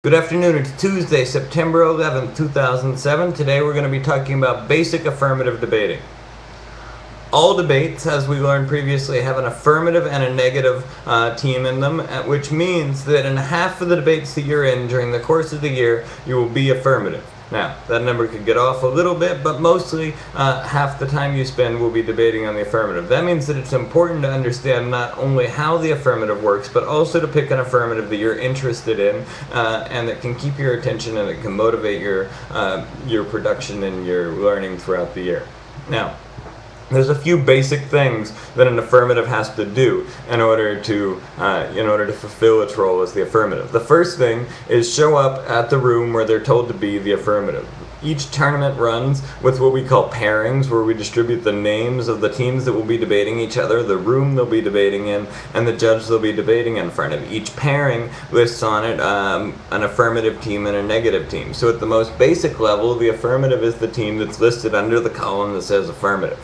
Good afternoon, it's Tuesday, September 11th, 2007. Today we're going to be talking about basic affirmative debating. All debates, as we learned previously, have an affirmative and a negative team in them, which means that in half of the debates that you're in during the course of the year, you will be affirmative. Now, that number could get off a little bit, but mostly half the time you spend will be debating on the affirmative. That means that it's important to understand not only how the affirmative works, but also to pick an affirmative that you're interested in and that can keep your attention and that can motivate your production and your learning throughout the year. Now, there's a few basic things that an affirmative has to do in order to fulfill its role as the affirmative. The first thing is show up at the room where they're told to be the affirmative. Each tournament runs with what we call pairings, where we distribute the names of the teams that will be debating each other, the room they'll be debating in, and the judge they'll be debating in front of. Each pairing lists on it an affirmative team and a negative team. So at the most basic level, the affirmative is the team that's listed under the column that says affirmative.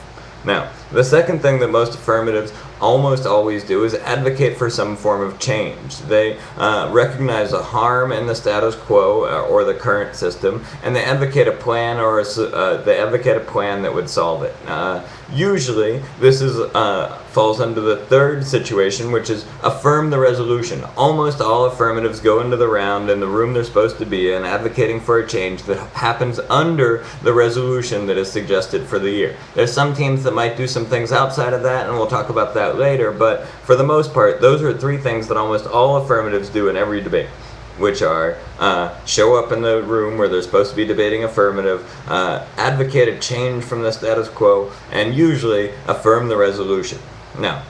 Now, the second thing that most affirmatives almost always do is advocate for some form of change. They recognize a harm in the status quo or the current system, and they advocate a plan that would solve it. Usually, this falls under the third situation, which is affirm the resolution. Almost all affirmatives go into the round in the room they're supposed to be in, advocating for a change that happens under the resolution that is suggested for the year. There's some teams that might do some things outside of that, and we'll talk about that later, but for the most part, those are three things that almost all affirmatives do in every debate, which are show up in the room where they're supposed to be debating affirmative, advocate a change from the status quo, and usually affirm the resolution. Now,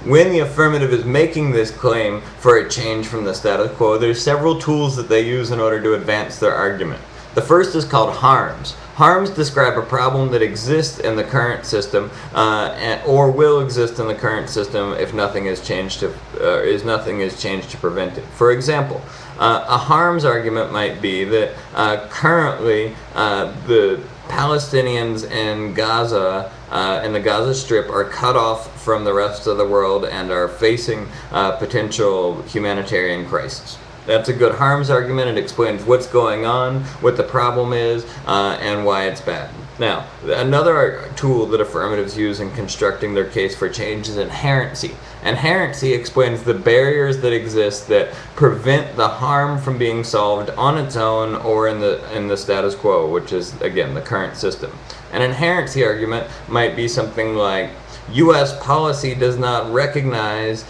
when the affirmative is making this claim for a change from the status quo, there's several tools that they use in order to advance their argument. The first is called harms. Harms describe a problem that exists in the current system, or will exist in the current system if nothing is changed to prevent it. For example, a harms argument might be that currently the Palestinians in Gaza, in the Gaza Strip, are cut off from the rest of the world and are facing potential humanitarian crisis. That's a good harms argument. It explains what's going on, what the problem is, and why it's bad. Now, another tool that affirmatives use in constructing their case for change is inherency. Inherency explains the barriers that exist that prevent the harm from being solved on its own or in the status quo, which is, again, the current system. An inherency argument might be something like, U.S. policy does not recognize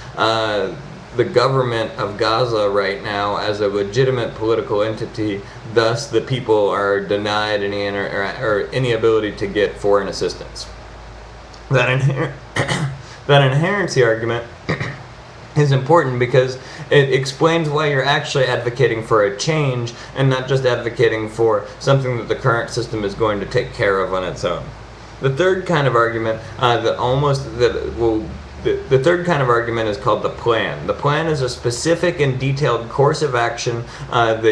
the government of Gaza right now as a legitimate political entity, thus the people are denied any ability to get foreign assistance. That inherency argument is important because it explains why you're actually advocating for a change and not just advocating for something that the current system is going to take care of on its own. The third kind of argument The third kind of argument is called the plan. The plan is a specific and detailed course of action that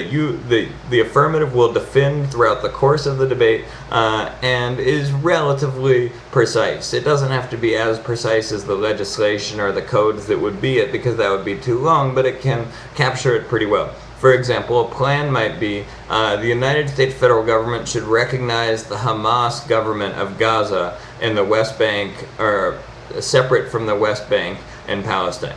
the affirmative will defend throughout the course of the debate and is relatively precise. It doesn't have to be as precise as the legislation or the codes that would be it, because that would be too long, but it can capture it pretty well. For example, a plan might be the United States federal government should recognize the Hamas government of Gaza in the West Bank, or separate from the West Bank in Palestine.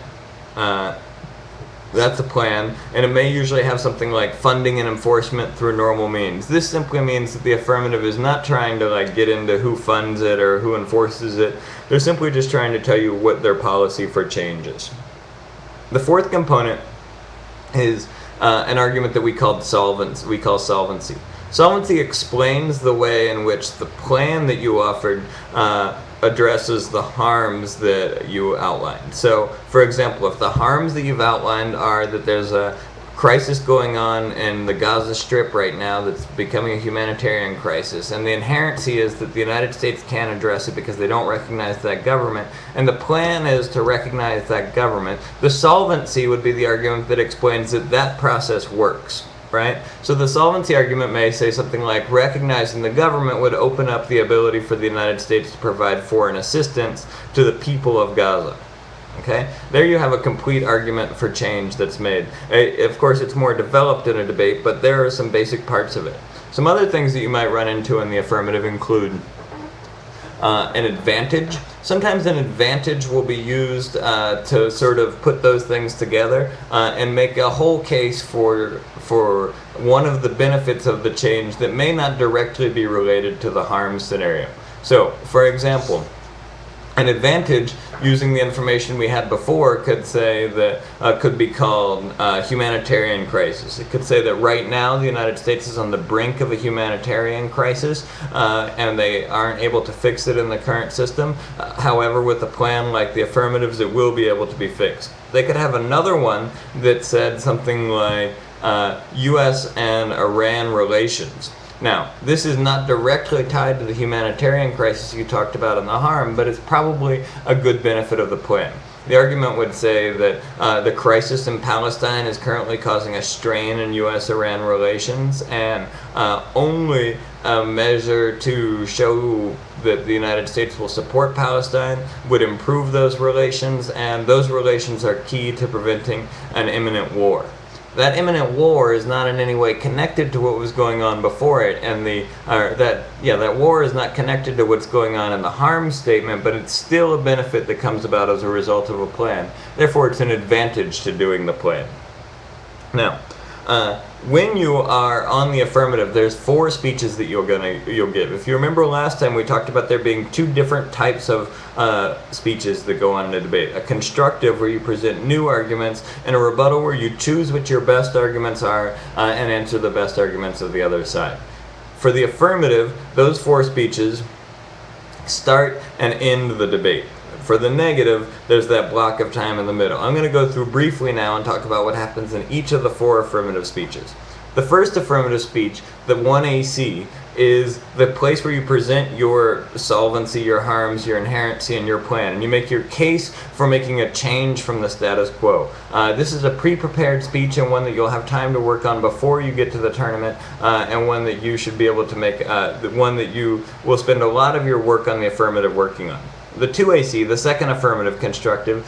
That's a plan, and it may usually have something like funding and enforcement through normal means. This simply means that the affirmative is not trying to get into who funds it or who enforces it. They're simply just trying to tell you what their policy for change is. The fourth component is an argument that we call solvency. Solvency explains the way in which the plan that you offered addresses the harms that you outlined. So, for example, if the harms that you've outlined are that there's a crisis going on in the Gaza Strip right now that's becoming a humanitarian crisis, and the inherency is that the United States can't address it because they don't recognize that government, and the plan is to recognize that government, the solvency would be the argument that explains that that process works. Right? So the solvency argument may say something like, recognizing the government would open up the ability for the United States to provide foreign assistance to the people of Gaza. Okay, there you have a complete argument for change that's made. Of course, it's more developed in a debate, but there are some basic parts of it. Some other things that you might run into in the affirmative include an advantage. Sometimes an advantage will be used to sort of put those things together and make a whole case for one of the benefits of the change that may not directly be related to the harm scenario. So, for example, an advantage using the information we had before could say that could be called humanitarian crisis. It could say that right now the United States is on the brink of a humanitarian crisis and they aren't able to fix it in the current system. However, with a plan like the affirmatives, it will be able to be fixed. They could have another one that said something like U.S. and Iran relations. Now, this is not directly tied to the humanitarian crisis you talked about in the harm, but it's probably a good benefit of the plan. The argument would say that the crisis in Palestine is currently causing a strain in U.S.-Iran relations, and only a measure to show that the United States will support Palestine would improve those relations, and those relations are key to preventing an imminent war. That imminent war is not in any way connected to what was going on before it, and that war is not connected to what's going on in the harm statement, but it's still a benefit that comes about as a result of a plan. Therefore, it's an advantage to doing the plan. Now, when you are on the affirmative, there's 4 speeches that you'll give. If you remember last time, we talked about there being 2 different types of speeches that go on in a debate. A constructive, where you present new arguments, and a rebuttal, where you choose what your best arguments are and answer the best arguments of the other side. For the affirmative, those 4 speeches start and end the debate. For the negative, there's that block of time in the middle. I'm going to go through briefly now and talk about what happens in each of the 4 affirmative speeches. The first affirmative speech, the 1AC, is the place where you present your solvency, your harms, your inherency, and your plan. And you make your case for making a change from the status quo. This is a pre-prepared speech and one that you'll have time to work on before you get to the tournament, and one that you should be able to make, one that you will spend a lot of your work on the affirmative working on. The 2AC, the second affirmative constructive,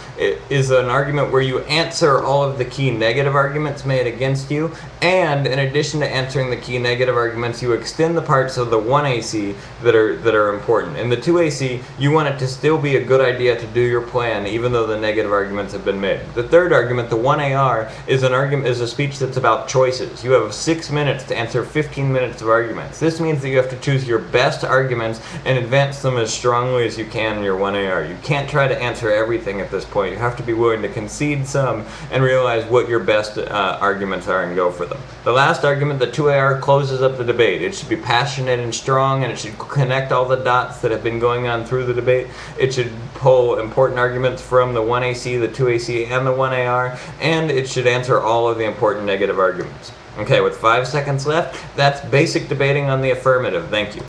is an argument where you answer all of the key negative arguments made against you, and in addition to answering the key negative arguments, you extend the parts of the 1AC that are important. In the 2AC, you want it to still be a good idea to do your plan, even though the negative arguments have been made. The third argument, the 1AR, is a speech that's about choices. You have 6 minutes to answer 15 minutes of arguments. This means that you have to choose your best arguments and advance them as strongly as you can in your 1AR. You can't try to answer everything at this point. You have to be willing to concede some and realize what your best arguments are and go for them. The last argument, the 2AR, closes up the debate. It should be passionate and strong, and it should connect all the dots that have been going on through the debate. It should pull important arguments from the 1AC, the 2AC, and the 1AR, and it should answer all of the important negative arguments. Okay, with 5 seconds left, that's basic debating on the affirmative. Thank you.